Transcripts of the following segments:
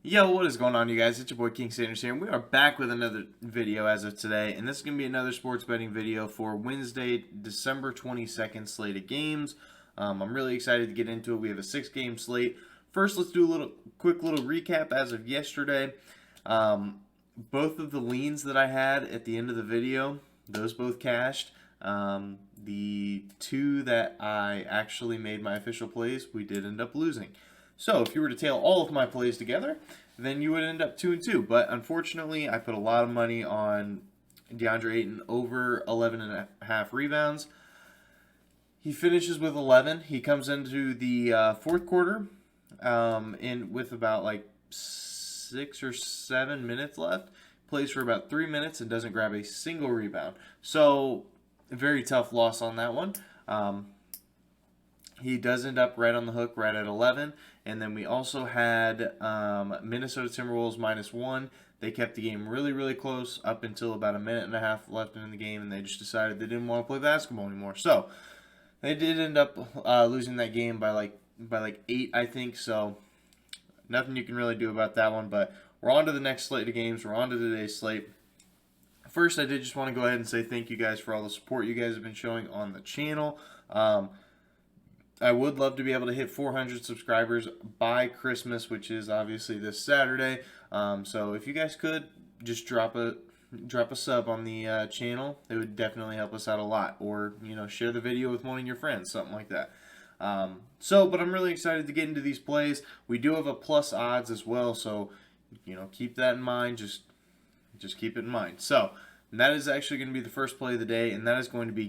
Yo, what is going on, you guys? It's your boy King Sanders here, and we are back with another video as of today. And this is going to be another sports betting video for Wednesday, December 22nd slate of games. I'm really excited to get into it. We have a 6-game slate. First, let's do a quick little recap as of yesterday. Both of the leans that I had at the end of the video, those both cashed. The two that I actually made my official plays, we did end up losing. So if you were to tail all of my plays together, then you would end up 2-2. But unfortunately, I put a lot of money on DeAndre Ayton over 11.5 rebounds. He finishes with 11. He comes into the fourth quarter with about like 6 or 7 minutes left. Plays for about 3 minutes and doesn't grab a single rebound. So a very tough loss on that one. He does end up right on the hook, right at 11. And then we also had Minnesota Timberwolves -1. They kept the game really, really close up until about a minute and a half left in the game, and they just decided they didn't want to play basketball anymore. So they did end up losing that game by like 8, I think. So nothing you can really do about that one. But we're on to the next slate of games. We're on to today's slate. First, I did just want to go ahead and say thank you guys for all the support you guys have been showing on the channel. I would love to be able to hit 400 subscribers by Christmas, which is obviously this Saturday. So if you guys could just drop a sub on the channel, it would definitely help us out a lot. Or share the video with one of your friends, something like that. But I'm really excited to get into these plays. We do have a plus odds as well, so keep that in mind. Just keep it in mind. So. And that is actually going to be the first play of the day, and that is going to be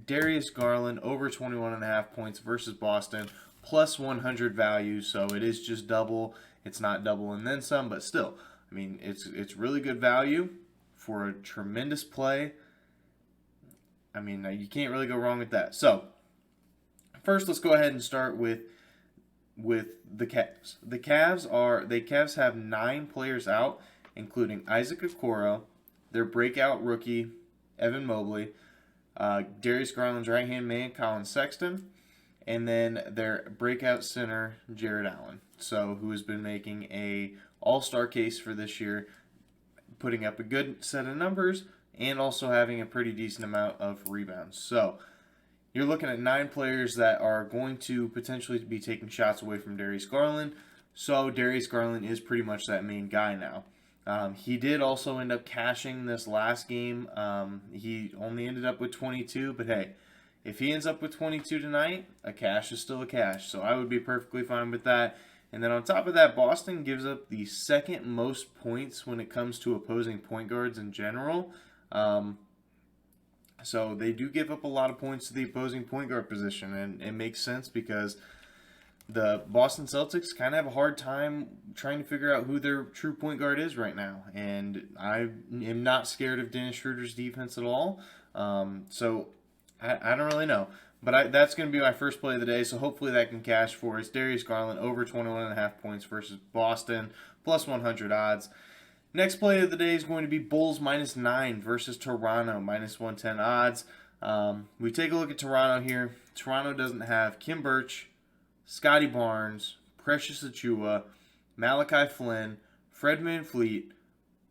Darius Garland over 21.5 points versus Boston, plus 100 value. So it is just double. It's not double and then some, but still, I mean, it's really good value for a tremendous play. I mean, you can't really go wrong with that. So first, let's go ahead and start with the Cavs. The Cavs have 9 players out, including Isaac Okoro, their breakout rookie, Evan Mobley, Darius Garland's right-hand man, Colin Sexton, and then their breakout center, Jared Allen, who has been making a all-star case for this year, putting up a good set of numbers, and also having a pretty decent amount of rebounds. So you're looking at 9 players that are going to potentially be taking shots away from Darius Garland. So Darius Garland is pretty much that main guy now. He did also end up cashing this last game. He only ended up with 22, but hey, if he ends up with 22 tonight, a cash is still a cash. So I would be perfectly fine with that. And then on top of that, Boston gives up the second most points when it comes to opposing point guards in general. So they do give up a lot of points to the opposing point guard position, and it makes sense because the Boston Celtics kind of have a hard time trying to figure out who their true point guard is right now. And I am not scared of Dennis Schroeder's defense at all. So I don't really know. But that's going to be my first play of the day, so hopefully that can cash for us. Darius Garland over 21.5 points versus Boston, plus 100 odds. Next play of the day is going to be Bulls -9 versus Toronto, -110 odds. We take a look at Toronto here. Toronto doesn't have Kim Birch, Scotty Barnes, Precious Achiuwa, Malachi Flynn, Fred VanVleet,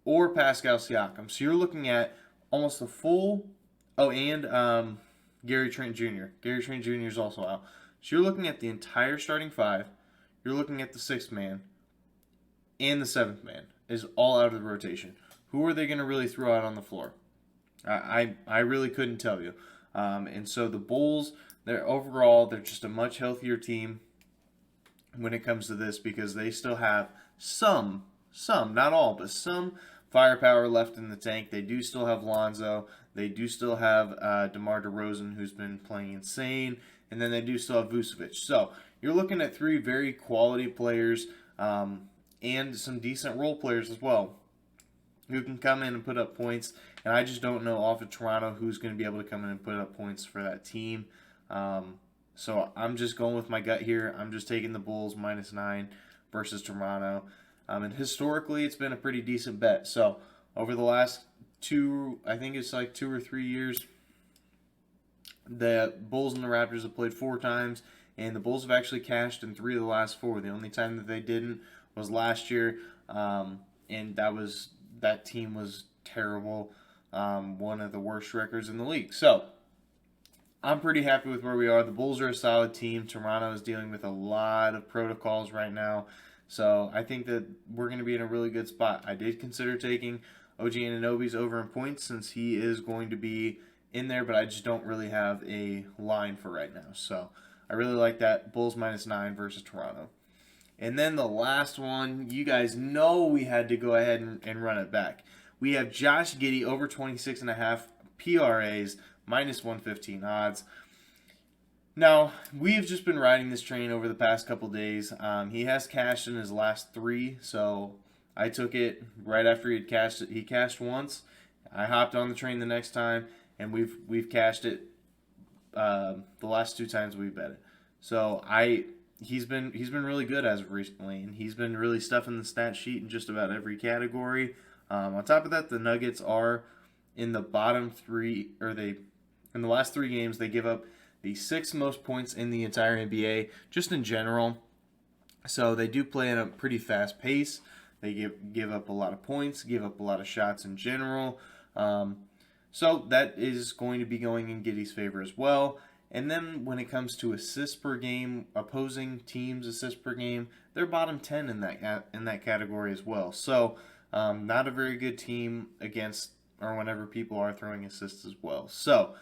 or Pascal Siakam. So you're looking at almost a full... Oh, and Gary Trent Jr. Gary Trent Jr. is also out. So you're looking at the entire starting 5. You're looking at the 6th man and the 7th man is all out of the rotation. Who are they going to really throw out on the floor? I really couldn't tell you. And so the Bulls, they're just a much healthier team when it comes to this because they still have some, not all, but some firepower left in the tank. They do still have Lonzo. They do still have DeMar DeRozan, who's been playing insane. And then they do still have Vucevic. So you're looking at 3 very quality players and some decent role players as well who can come in and put up points. And I just don't know off of Toronto who's going to be able to come in and put up points for that team. So I'm just going with my gut here. I'm just taking the Bulls -9 versus Toronto. And historically, it's been a pretty decent bet. So over the last I think it's like 2 or 3 years, the Bulls and the Raptors have played 4 times, and the Bulls have actually cashed in 3 of the last 4. The only time that they didn't was last year, and that team was terrible, one of the worst records in the league. So I'm pretty happy with where we are. The Bulls are a solid team. Toronto is dealing with a lot of protocols right now. So I think that we're going to be in a really good spot. I did consider taking OG Anunoby's over in points since he is going to be in there, but I just don't really have a line for right now. So I really like that. Bulls -9 versus Toronto. And then the last one, you guys know we had to go ahead and run it back. We have Josh Giddey over 26.5 PRA's -115 odds. Now, we've just been riding this train over the past couple days. He has cashed in his last 3, so I took it right after he had cashed it. He cashed once. I hopped on the train the next time, and we've cashed it the last 2 times we've bet it. So he's been really good as of recently, and he's been really stuffing the stat sheet in just about every category. On top of that, the Nuggets are in the bottom 3, or in the last 3 games, they give up the 6th most points in the entire NBA, just in general. So they do play at a pretty fast pace. They give up a lot of points, give up a lot of shots in general. So that is going to be going in Giddey's favor as well. And then when it comes to assists per game, opposing teams' assists per game, they're bottom 10 in that category as well. So not a very good team against or whenever people are throwing assists as well. So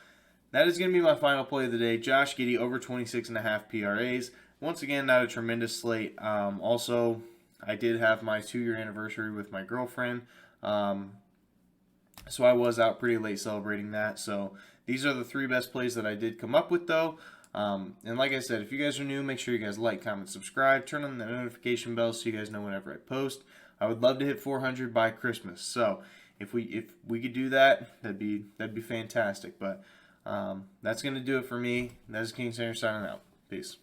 that is going to be my final play of the day. Josh Giddey over 26.5 PRAs. Once again, not a tremendous slate. Also, I did have my 2-year anniversary with my girlfriend. So I was out pretty late celebrating that. So these are the 3 best plays that I did come up with, though. And like I said, if you guys are new, make sure you guys like, comment, subscribe. Turn on the notification bell so you guys know whenever I post. I would love to hit 400 by Christmas. So if we could do that, that'd be fantastic. But that's going to do it for me. That is King Center signing out. Peace.